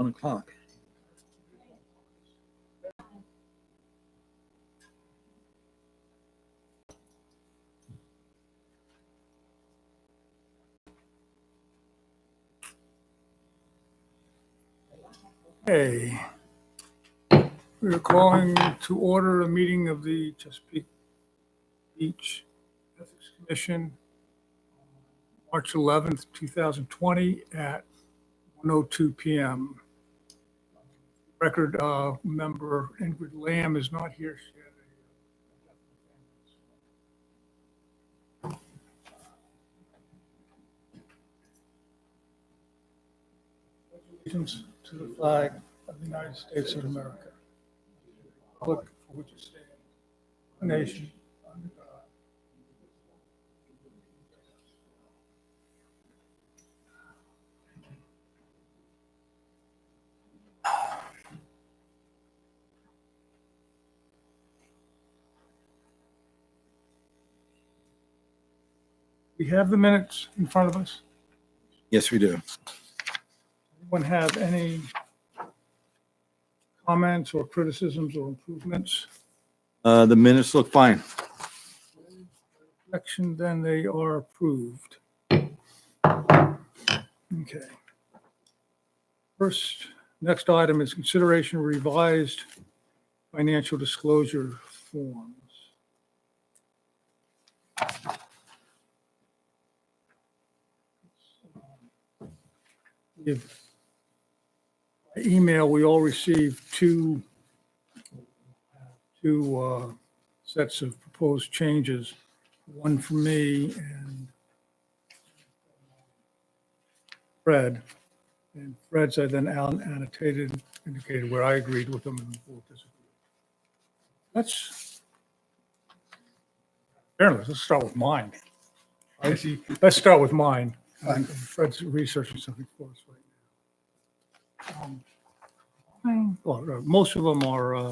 1 o'clock. Okay. We're calling to order a meeting of the Chesapeake Beach Ethics Commission, March 11th, 2020 at 1:02 p.m. Record member Ingrid Lamb is not here. She had allegiance to the flag of the United States of America, republic for which it stands, one nation, under God. We have the minutes in front of us. Yes, we do. Anyone have any comments or criticisms or improvements? The minutes look fine. Action, then they are approved. Okay. Next item is consideration of revised financial disclosure forms. By email, we all received two sets of proposed changes, one from me and Fred. And Fred's I then annotated, indicated where I agreed with them and both disagreed. Let's start with mine. Let's start with mine. Fred's researching something for us right now. Most of them are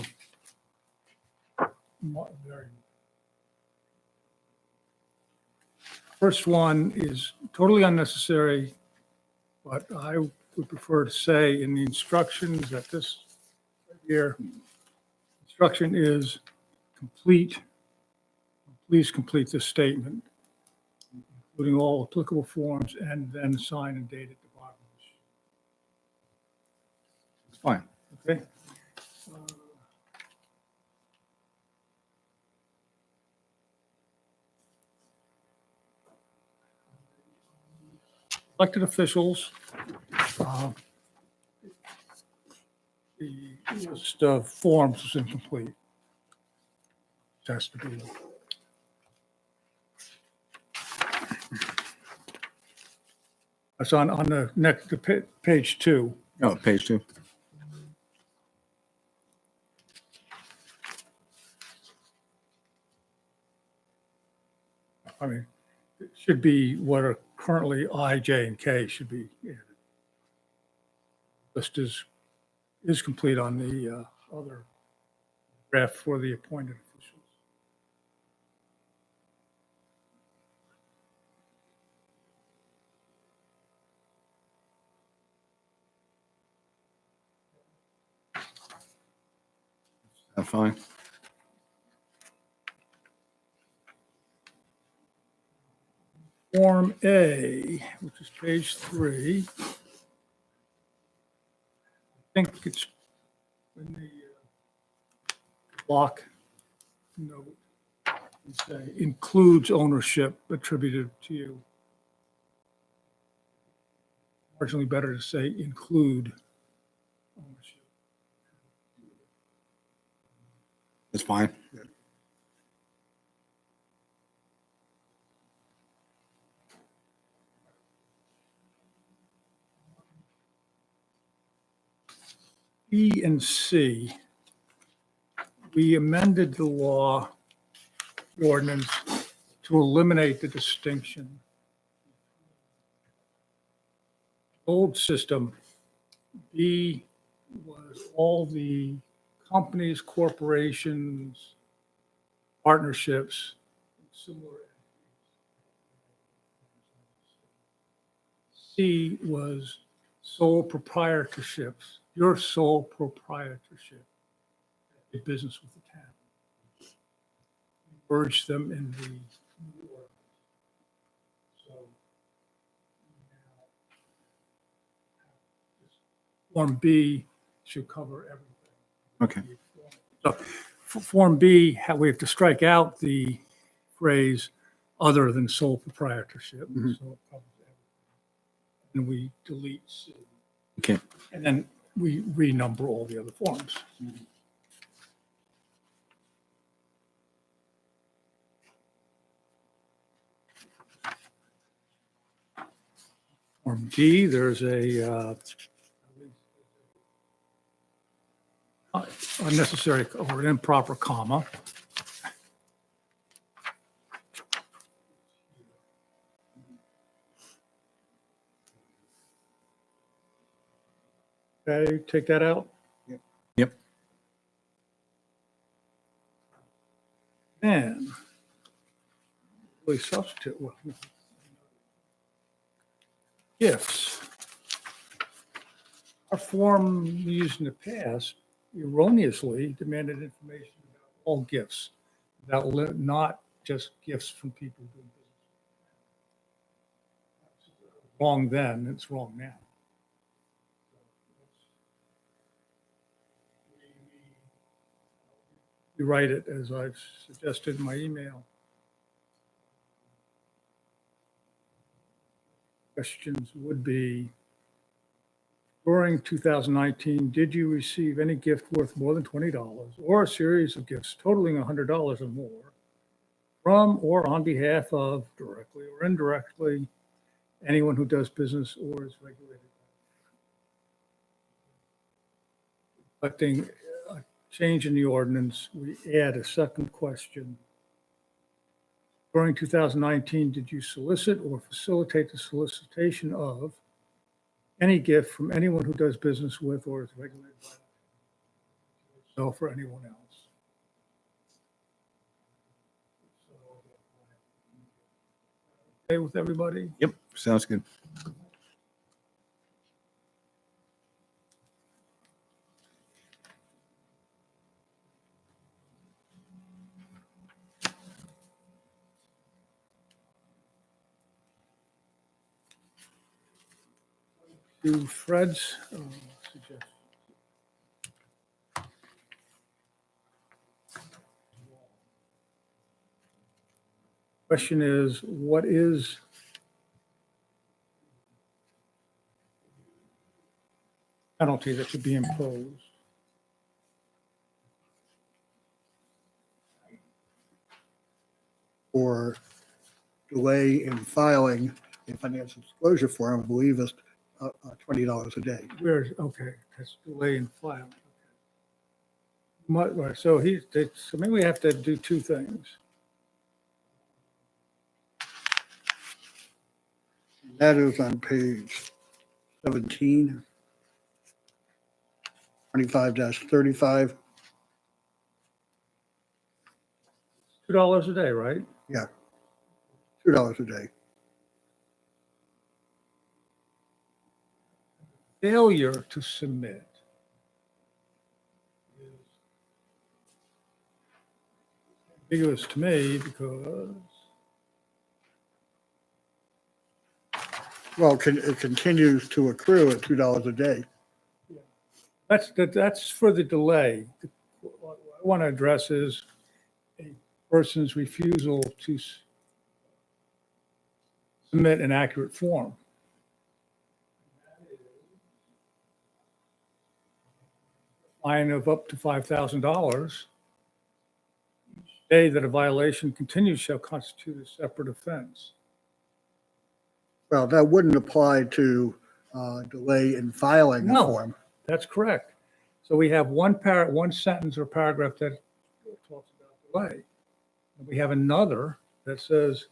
very. First one is totally unnecessary, but I would prefer to say in the instructions that this right here, instruction is please complete this statement, including all applicable forms, and then sign and date at the bottom. It's fine. Okay. Elected officials. The list of forms is incomplete. It has to be. That's on the next page 2. Oh, page 2. I mean, it should be what are currently I, J, and K should be added. List is complete on the other draft for the appointed officials. That's fine. Form A, which is page 3. I think it's in the block note. You say includes ownership attributed to you. Marginally better to say include ownership. It's fine. B and C, we amended the law ordinance to eliminate the distinction. Old system, B was all the companies, corporations, partnerships, similar entities. C was sole proprietorships, your sole proprietorship, a business with the town. Merge them in the new ordinance. So now, Form B should cover everything. Okay. So for Form B, we have to strike out the phrase other than sole proprietorship. Mhm. So it covers everything. And we delete C. Okay. And then we renumber all the other forms. Form D, there's a unnecessary or improper comma. Okay, take that out. Yep. And really substitute, well, no. Gifts. Our form we used in the past erroneously demanded information about all gifts, not just gifts from people doing business. Wrong then, it's wrong now. We write it as I've suggested in my email. Questions would be, during 2019, did you receive any gift worth more than $20 or a series of gifts totaling $100 or more from or on behalf of, directly or indirectly, anyone who does business or is regulated? Reflecting a change in the ordinance, we add a second question. During 2019, did you solicit or facilitate the solicitation of any gift from anyone who does business with or is regulated by yourself or anyone else? Okay with everybody? Yep. Sounds good. To Fred's suggestion. Question is, what is penalty that could be imposed? For delay in filing a financial disclosure form, I believe is $20 a day. Where's, okay, that's delay in filing. Okay. Right, so so maybe we have to do two things. That is on page 17, 25-35. $2 a day, right? Yeah, $2 a day. Failure to submit is ambiguous to me because Well, it continues to accrue at $2 a day. that's for the delay. What I want to address is a person's refusal to submit an accurate form. Fine of up to $5,000. Each day that a violation continues shall constitute a separate offense. Well, that wouldn't apply to delay in filing a No. form. That's correct. So we have one sentence or paragraph that talks about delay. And we have another that says,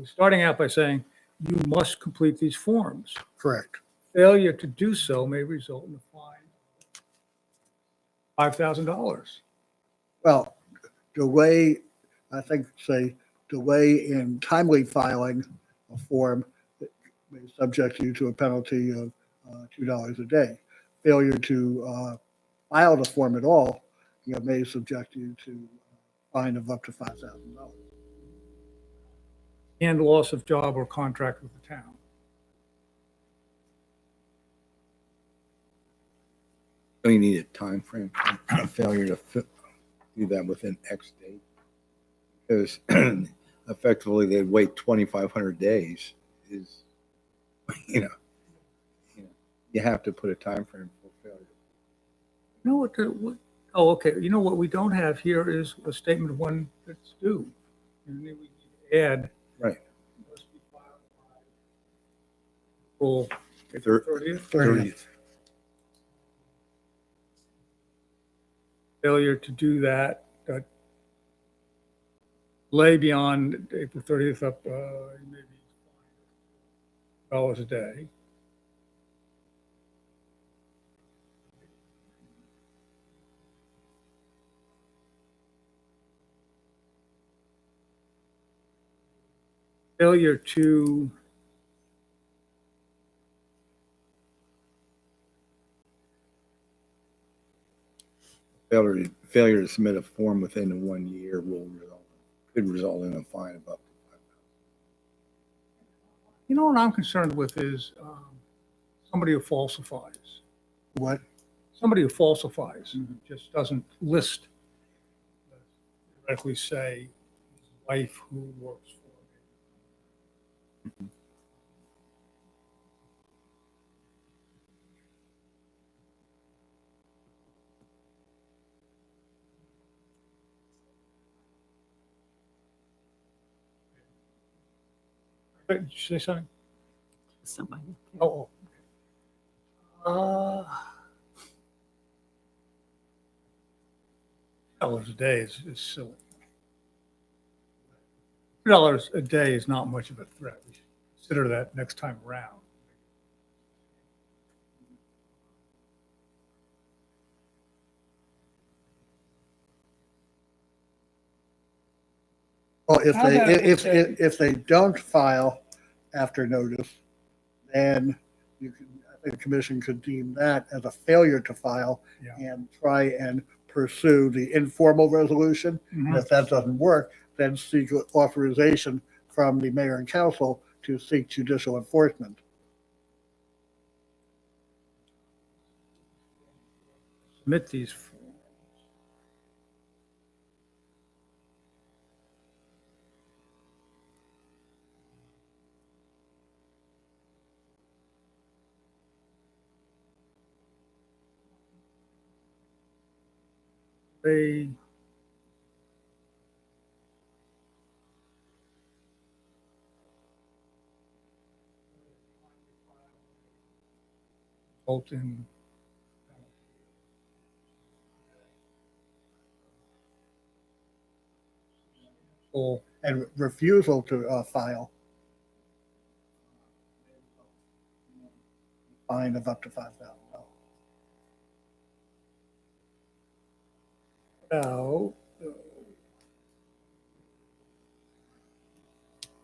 starting out by saying, you must complete these forms. Correct. Failure to do so may result in a fine of $5,000. Well, delay, I think, say, delay in timely filing a form may subject you to a penalty of $2 a day. Failure to file the form at all, may subject you to a fine of up to $5,000. And loss of job or contract with the town. Do you need a time frame for a failure to do that within X date? Because effectively they'd wait 2,500 days is, you know, you have to put a time frame for failure. You know what, oh, okay, you know what we don't have here is a statement of when it's due. And then we add. Right. Must be filed by April 30th. 30th. Failure to do that, lay beyond April 30th up, maybe $5 a day. Failure to Failure to submit a form within 1 year could result in a fine of up to $5,000. You know what I'm concerned with is somebody who falsifies. What? Somebody who falsifies, just doesn't list, directly say, his wife who works for me. Did you say something? Somebody. Oh. $2 a day is silly. $2 a day is not much of a threat. We should consider that next time around. Well, How about if they don't file after notice, then I think the commission could deem that as a failure to file Yeah. and try and pursue the informal resolution. And if that doesn't work, then seek authorization from the mayor and council to seek judicial enforcement. Submit these forms. They result in full And refusal to file, fine of up to $5,000. now,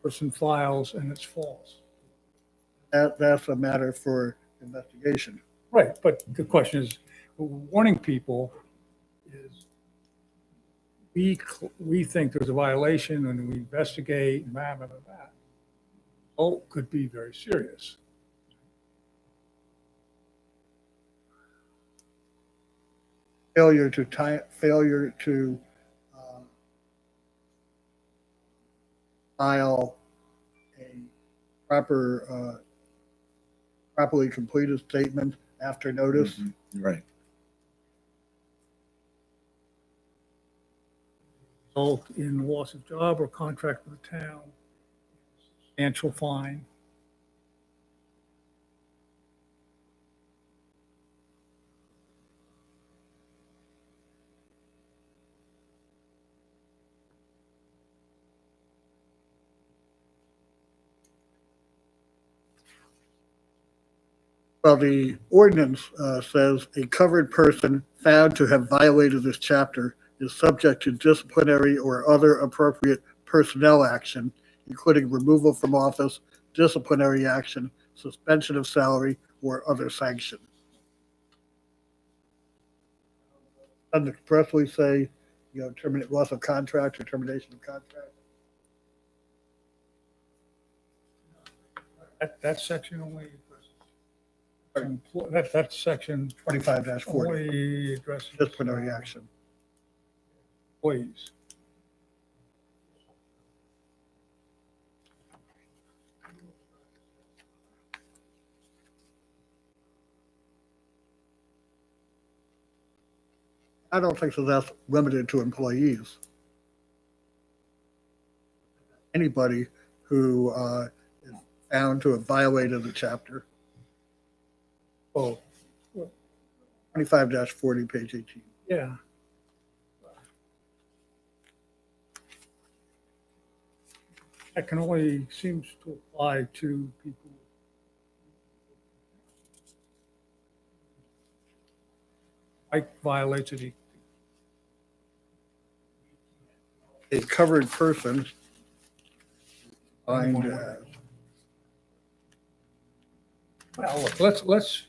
person files and it's false. That's a matter for investigation. Right, but the question is, what we're warning people is we think there's a violation and we investigate, blah, blah, blah, blah. Oh, could be very serious. Failure to file a properly completed statement after notice. Right. Result in loss of job or contract with the town, substantial fine. Well, the ordinance says a covered person found to have violated this chapter is subject to disciplinary or other appropriate personnel action, including removal from office, disciplinary action, suspension of salary, or other sanction. Doesn't expressly say, terminate loss of contract or termination of contract. That section only addresses, that section 25-40, only addresses disciplinary action. employees. I don't think so that's limited to employees. Anybody who is found to have violated the chapter. Oh, 25-40, page 18. yeah. That can only seems to apply to people. Like violates it. A covered person defined as Well, look, let's,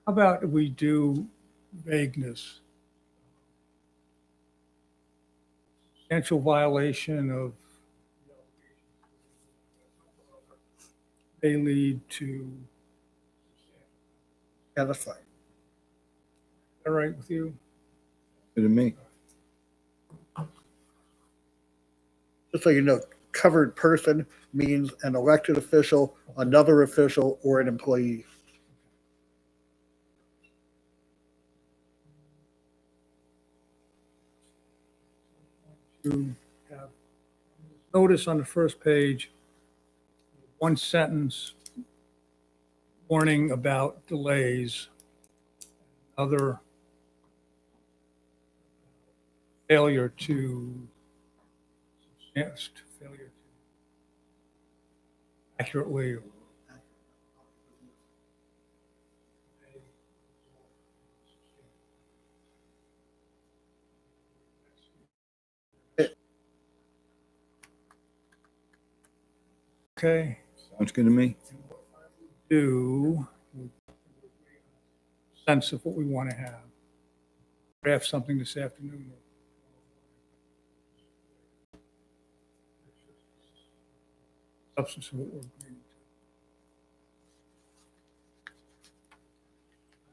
how about we do vagueness? Substantial violation of may lead to, yeah, that's fine. all right with you? Good to me. Just so you know, covered person means an elected official, another official, or an employee. To have notice on the first page, one sentence warning about delays, other failure to accurately okay. Sounds good to me. Do sense of what we want to have. Draft something this afternoon. Substance of what we're agreeing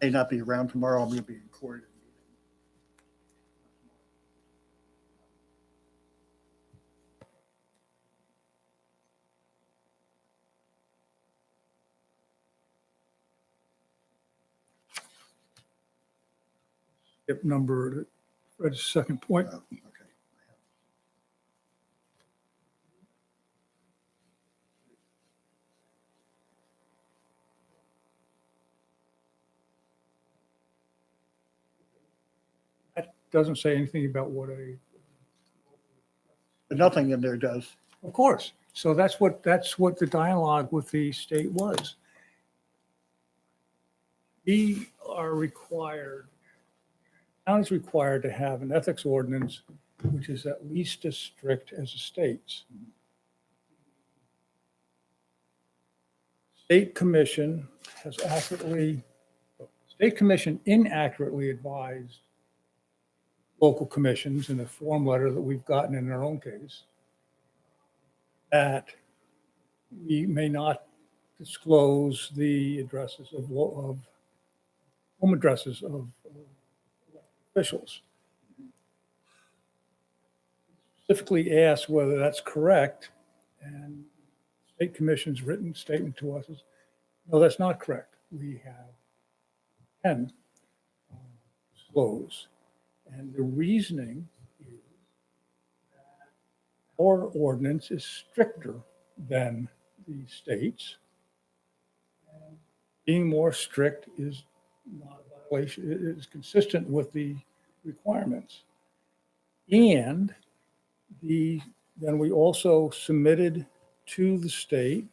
to. May not be around tomorrow. I'm going to be in court. Skip number, Fred's second point. Okay. That doesn't say anything about what a, But nothing in there does. of course. So that's what the dialogue with the state was. We are required, town is required to have an ethics ordinance which is at least as strict as the state's. State Commission inaccurately advised local commissions in the form letter that we've gotten in our own case that we may not disclose the addresses of home addresses of officials. Specifically asked whether that's correct, and State Commission's written statement to us is, no, that's not correct. We can disclose. And the reasoning is that our ordinance is stricter than the state's. And being more strict is not a violation, it is consistent with the requirements. And then we also submitted to the state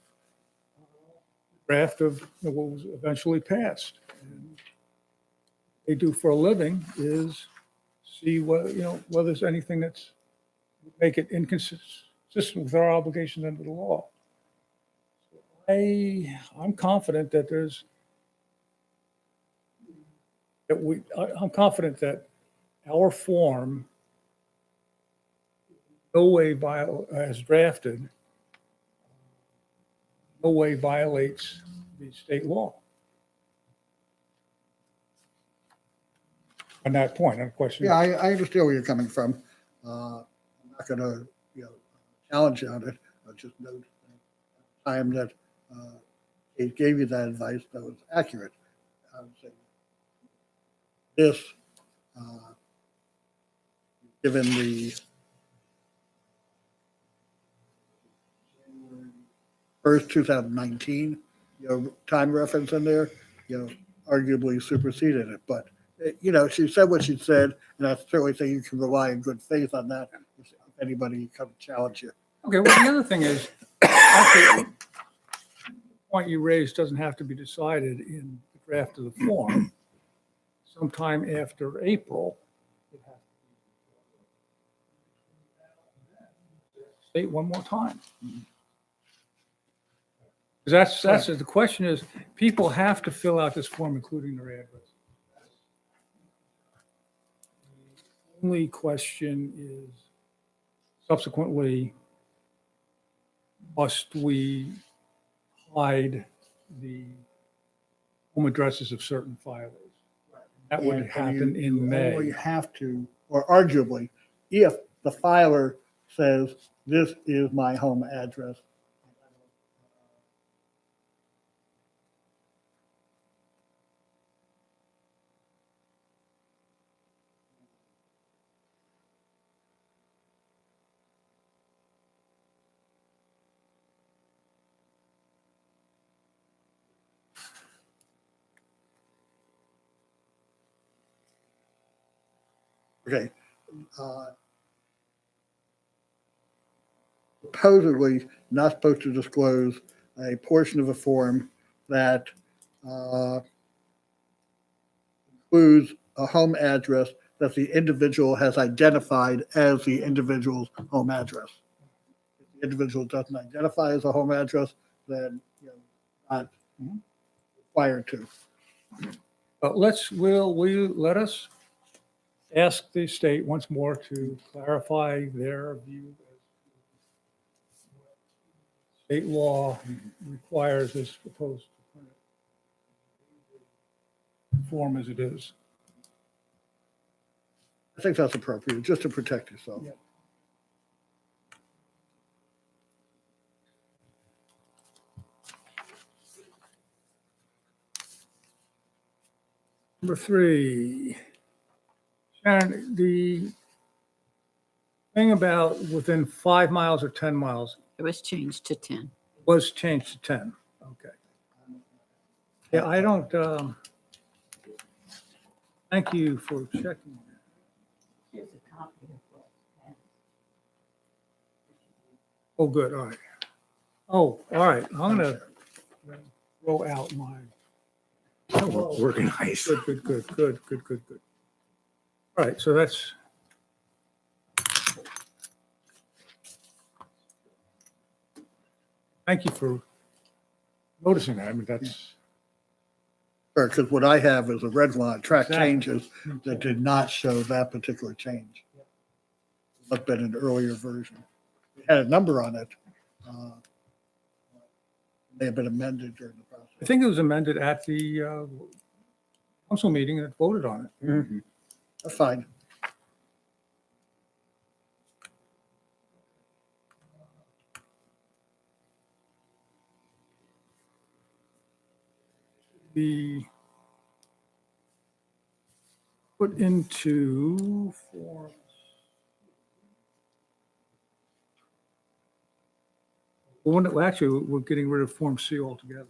draft of what was eventually passed. And they do for a living is see what, whether there's anything that's make it inconsistent with our obligations under the law. So I'm confident that I'm confident that our form, no way as drafted, no way violates the state law. On that point, on the question. Yeah, I understand where you're coming from. I'm not gonna, challenge you on it. I'll just note that the time that Kate gave you that advice, that was accurate. I would say this, given the first 2019, time reference in there, arguably superseded it. But, she said what she said, and I certainly think you can rely in good faith on that if anybody comes to challenge you. Okay, well, the other thing is, actually, the point you raised doesn't have to be decided in the draft of the form. Sometime after April, it has to be state one more time. Because that's the question is, people have to fill out this form, including their address. The only question is, subsequently, must we hide the home addresses of certain filers? That would And happen you in May. only have to, or arguably, if the filer says, this is my home address. Okay. Supposedly not supposed to disclose a portion of a form that includes a home address that the individual has identified as the individual's home address. If the individual doesn't identify as a home address, then not required to. But let us ask the state once more to clarify their view. State law requires as opposed to form as it is. I think that's appropriate, just to protect yourself. Yeah. Number 3, Sharon, the thing about within 5 miles or 10 miles It was changed to 10. was changed to 10. Okay. Yeah, I don't, thank you for checking. Here's a copy of what. Oh, good, all right. Oh, all right, I'm gonna roll out my. Organized. Good. All right, so that's. Thank you for noticing that. I mean, that's. Because what I have is a red line, track Exactly. changes that did not show that particular change. Must have been an earlier version. It had a number on it. May have been amended during the I process. think it was amended at the council meeting and it voted on it. That's fine. The put into forms. Well, actually, we're getting rid of Form C altogether.